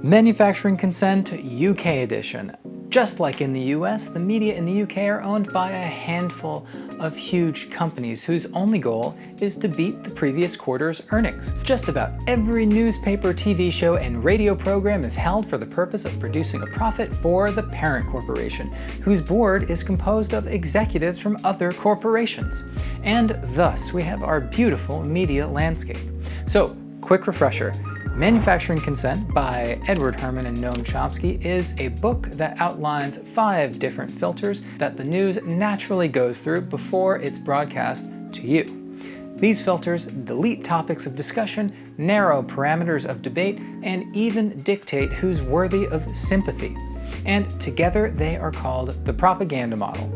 Manufacturing Consent UK edition. Just like in the US, the media in the UK are owned by a handful of huge companies whose only goal is to beat the previous quarter's earnings. Just about every newspaper, TV show, and radio program is held for the purpose of producing a profit for the parent corporation, whose board is composed of executives from other corporations. And thus, we have our beautiful media landscape. So, quick refresher. Manufacturing Consent by Edward Herman and Noam Chomsky is a book that outlines 5 different filters that the news naturally goes through before it's broadcast to you. These filters delete topics of discussion, narrow parameters of debate, and even dictate who's worthy of sympathy. And together they are called the propaganda model.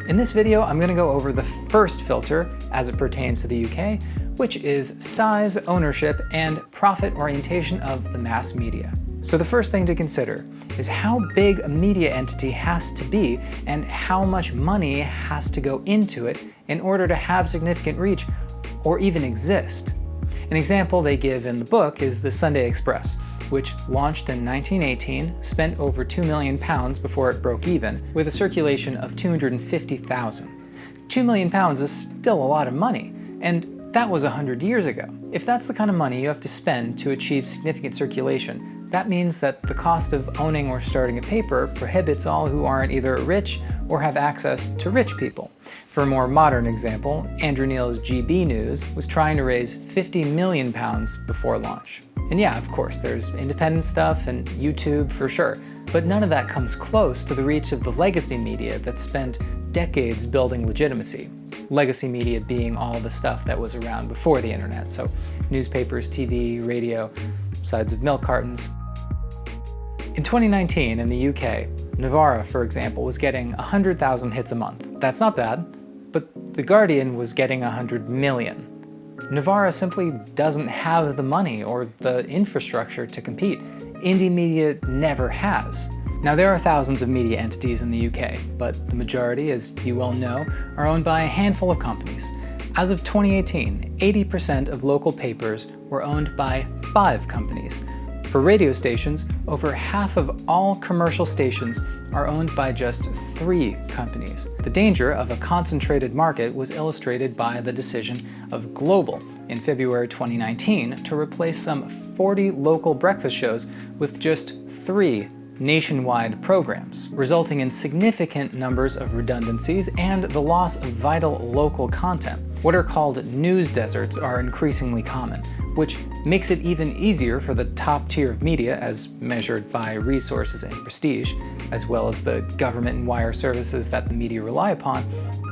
In this video, I'm going to go over the first filter as it pertains to the UK, which is size, ownership, and profit orientation of the mass media. So the first thing to consider is how big a media entity has to be and how much money has to go into it in order to have significant reach or even exist. An example they give in the book is the Sunday Express, which launched in 1918, spent over £2 million before it broke even, with a circulation of 250,000. £2 million is still a lot of money, and that was 100 years ago. If that's the kind of money you have to spend to achieve significant circulation, that means that the cost of owning or starting a paper prohibits all who aren't either rich or have access to rich people. For a more modern example, Andrew Neil's GB News was trying to raise £50 million before launch. And yeah, of course, there's independent stuff and YouTube for sure, but none of that comes close to the reach of the legacy media that spent decades building legitimacy. Legacy media being all the stuff that was around before the internet, so newspapers, TV, radio, sides of milk cartons. In 2019 in the UK, Novara, for example, was getting 100,000 hits a month. That's not bad, but The Guardian was getting 100 million. Novara simply doesn't have the money or the infrastructure to compete. Indie media never has. Now, there are thousands of media entities in the UK, but the majority, as you well know, are owned by a handful of companies. As of 2018, 80% of local papers were owned by 5 companies. For radio stations, over half of all commercial stations are owned by just 3 companies. The danger of a concentrated market was illustrated by the decision of Global in February 2019 to replace some 40 local breakfast shows with just 3 nationwide programs, resulting in significant numbers of redundancies and the loss of vital local content. What are called news deserts are increasingly common, which makes it even easier for the top tier of media, as measured by resources and prestige, as well as the government and wire services that the media rely upon,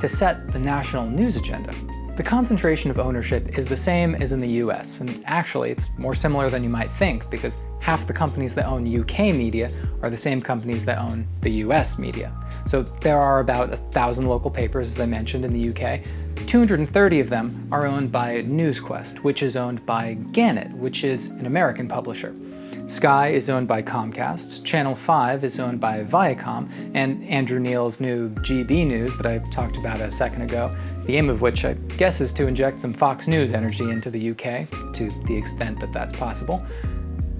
to set the national news agenda. The concentration of ownership is the same as in the US, and actually it's more similar than you might think because half the companies that own UK media are the same companies that own the US media. So there are about 1,000 local papers, as I mentioned, in the UK. 230 of them are owned by NewsQuest, which is owned by Gannett, which is an American publisher. Sky is owned by Comcast, Channel 5 is owned by Viacom, and Andrew Neil's new GB News that I talked about a second ago, the aim of which I guess is to inject some Fox News energy into the UK, to the extent that that's possible.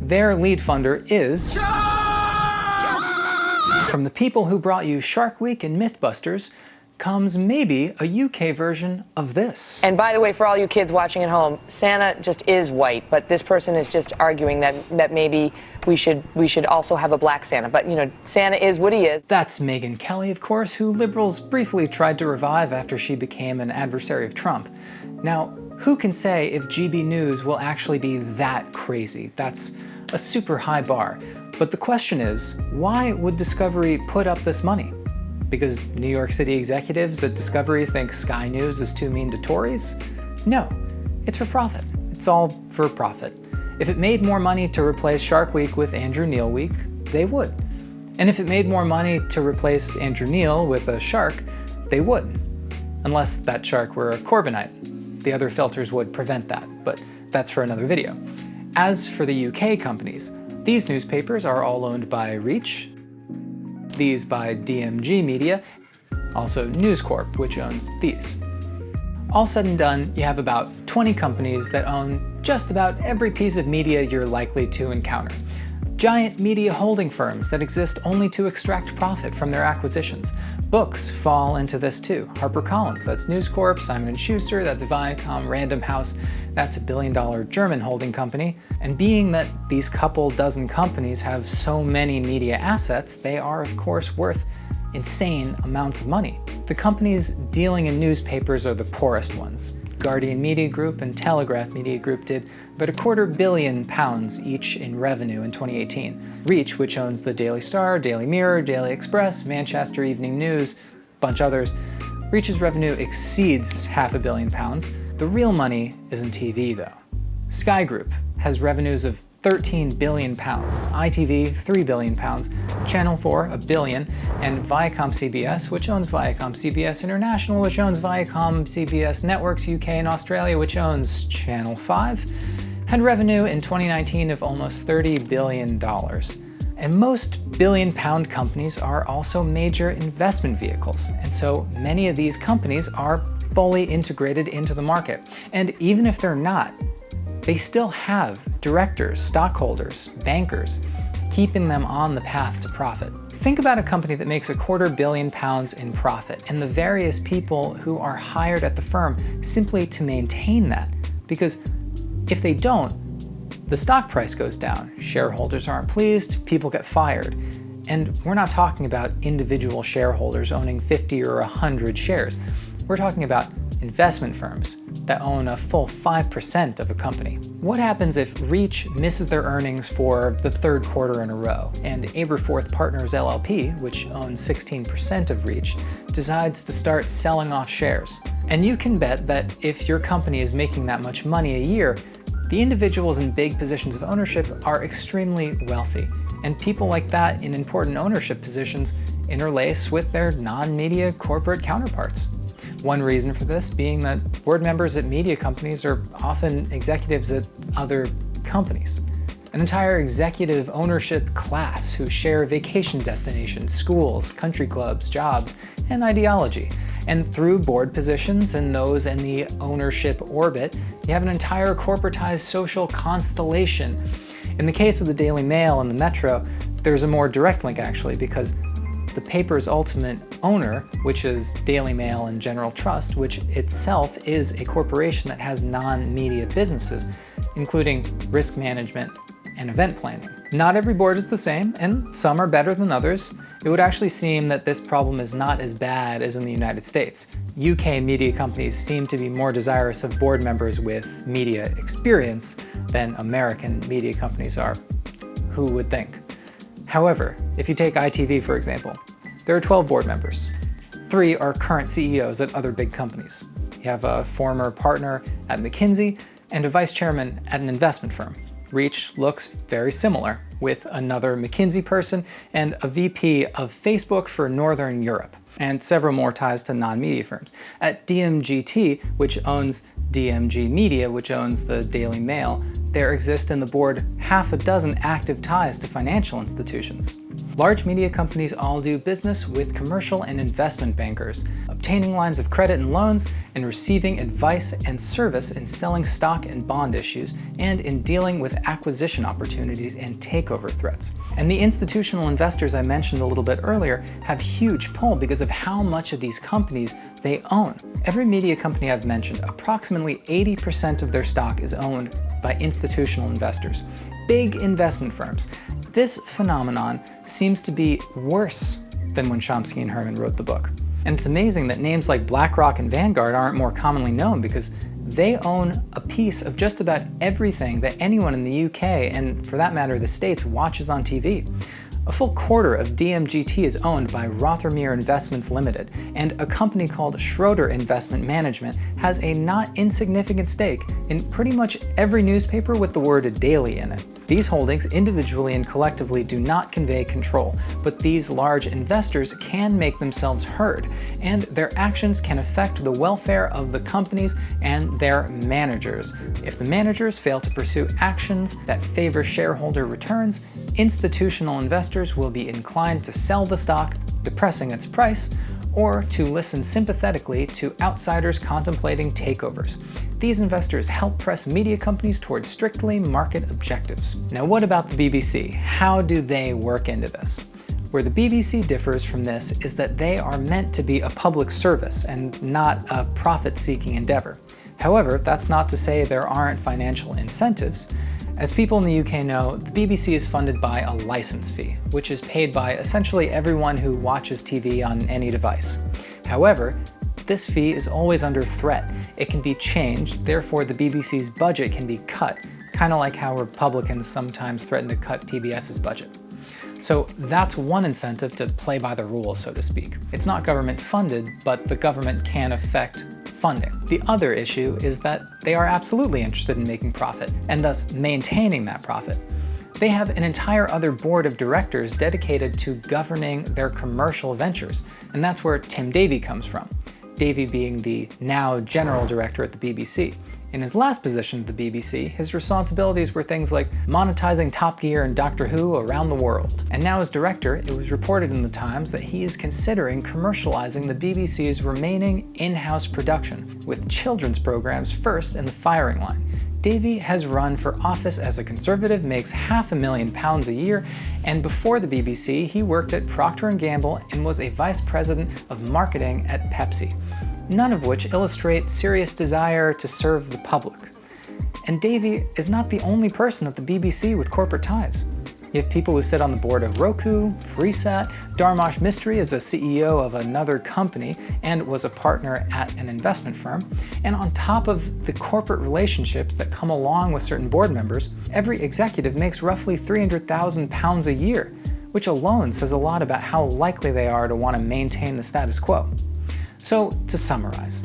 Their lead funder is from the people who brought you Shark Week and Mythbusters comes maybe a UK version of this. And by the way, for all you kids watching at home, Santa just is white, but this person is just arguing that maybe we should also have a black Santa. But you know, Santa is what he is. That's Megyn Kelly, of course, who liberals briefly tried to revive after she became an adversary of Trump. Now, who can say if GB News will actually be that crazy? That's a super high bar. But the question is, why would Discovery put up this money? Because New York City executives at Discovery think Sky News is too mean to Tories? No, it's for profit. It's all for profit. If it made more money to replace Shark Week with Andrew Neil Week, they would. And if it made more money to replace Andrew Neil with a shark, they would. Unless that shark were a Corbynite. The other filters would prevent that, but that's for another video. As for the UK companies, these newspapers are all owned by Reach, these by DMG Media, also News Corp, which owns these. All said and done, you have about 20 companies that own just about every piece of media you're likely to encounter. Giant media holding firms that exist only to extract profit from their acquisitions. Books fall into this too. HarperCollins, that's News Corp, Simon & Schuster, that's Viacom, Random House, that's a billion-dollar German holding company. And being that these couple dozen companies have so many media assets, they are of course worth insane amounts of money. The companies dealing in newspapers are the poorest ones. Guardian Media Group and Telegraph Media Group did about £250 million each in revenue in 2018. Reach, which owns the Daily Star, Daily Mirror, Daily Express, Manchester Evening News, a bunch others, Reach's revenue exceeds £500 million. The real money is in TV though. Sky Group has revenues of £13 billion, ITV £3 billion, Channel 4 $1 billion, and Viacom CBS, which owns Viacom CBS International, which owns Viacom CBS Networks UK and Australia, which owns Channel 5, had revenue in 2019 of almost $30 billion. And most billion-pound companies are also major investment vehicles, and so many of these companies are fully integrated into the market. And even if they're not, they still have directors, stockholders, bankers, keeping them on the path to profit. Think about a company that makes £250 million in profit and the various people who are hired at the firm simply to maintain that. Because if they don't, the stock price goes down, shareholders aren't pleased, people get fired. And we're not talking about individual shareholders owning 50 or 100 shares. We're talking about investment firms that own a full 5% of a company. What happens if Reach misses their earnings for the third quarter in a row, and Aberforth Partners LLP, which owns 16% of Reach, decides to start selling off shares? And you can bet that if your company is making that much money a year, the individuals in big positions of ownership are extremely wealthy, and people like that in important ownership positions interlace with their non-media corporate counterparts. One reason for this being that board members at media companies are often executives at other companies. An entire executive ownership class who share vacation destinations, schools, country clubs, jobs, and ideology. And through board positions and those in the ownership orbit, you have an entire corporatized social constellation. In the case of the Daily Mail and the Metro, there's a more direct link actually, because the paper's ultimate owner, which is Daily Mail and General Trust, which itself is a corporation that has non-media businesses, including risk management and event planning. Not every board is the same, and some are better than others. It would actually seem that this problem is not as bad as in the United States. UK media companies seem to be more desirous of board members with media experience than American media companies are. Who would think? However, if you take ITV for example, there are 12 board members. 3 are current CEOs at other big companies. You have a former partner at McKinsey and a vice chairman at an investment firm. Reach looks very similar, with another McKinsey person and a VP of Facebook for Northern Europe, and several more ties to non-media firms. At DMGT, which owns DMG Media, which owns the Daily Mail, there exist in the board 6 active ties to financial institutions. Large media companies all do business with commercial and investment bankers, obtaining lines of credit and loans, and receiving advice and service in selling stock and bond issues, and in dealing with acquisition opportunities and takeover threats. And the institutional investors I mentioned a little bit earlier have huge pull because of how much of these companies they own. Every media company I've mentioned, approximately 80% of their stock is owned by institutional investors, big investment firms. This phenomenon seems to be worse than when Chomsky and Herman wrote the book. And it's amazing that names like BlackRock and Vanguard aren't more commonly known, because they own a piece of just about everything that anyone in the UK, and for that matter the States, watches on TV. A full quarter of DMGT is owned by Rothermere Investments Limited, and a company called Schroeder Investment Management has a not insignificant stake in pretty much every newspaper with the word daily in it. These holdings individually and collectively do not convey control, but these large investors can make themselves heard, and their actions can affect the welfare of the companies and their managers. If the managers fail to pursue actions that favor shareholder returns, institutional investors will be inclined to sell the stock, depressing its price, or to listen sympathetically to outsiders contemplating takeovers. These investors help press media companies towards strictly market objectives. Now, what about the BBC? How do they work into this? Where the BBC differs from this is that they are meant to be a public service and not a profit-seeking endeavor. However, that's not to say there aren't financial incentives. As people in the UK know, the BBC is funded by a license fee, which is paid by essentially everyone who watches TV on any device. However, this fee is always under threat. It can be changed, therefore the BBC's budget can be cut, kind of like how Republicans sometimes threaten to cut PBS's budget. So that's one incentive to play by the rules, so to speak. It's not government funded, but the government can affect funding. The other issue is that they are absolutely interested in making profit, and thus maintaining that profit. They have an entire other board of directors dedicated to governing their commercial ventures, and that's where Tim Davie comes from. Davie being the now general director at the BBC. In his last position at the BBC, his responsibilities were things like monetizing Top Gear and Doctor Who around the world. And now as director, it was reported in the Times that he is considering commercializing the BBC's remaining in-house production, with children's programs first in the firing line. Davie has run for office as a Conservative, makes £500,000 a year, and before the BBC, he worked at Procter & Gamble and was a vice president of marketing at Pepsi. None of which illustrate serious desire to serve the public. And Davie is not the only person at the BBC with corporate ties. You have people who sit on the board of Roku, Freesat, Dharmash Mistry is a CEO of another company and was a partner at an investment firm. And on top of the corporate relationships that come along with certain board members, every executive makes roughly £300,000 a year, which alone says a lot about how likely they are to want to maintain the status quo. So, to summarize,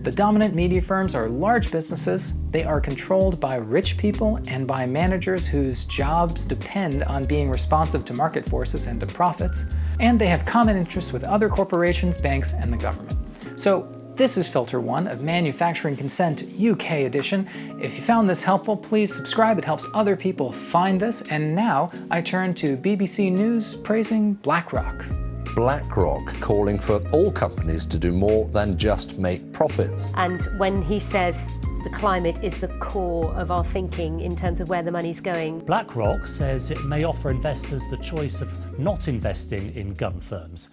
the dominant media firms are large businesses, they are controlled by rich people and by managers whose jobs depend on being responsive to market forces and to profits, and they have common interests with other corporations, banks, and the government. So, this is Filter 1 of Manufacturing Consent UK edition. If you found this helpful, please subscribe, it helps other people find this. And now, I turn to BBC News praising BlackRock. BlackRock calling for all companies to do more than just make profits. And when he says the climate is the core of our thinking in terms of where the money's going. BlackRock says it may offer investors the choice of not investing in gun firms.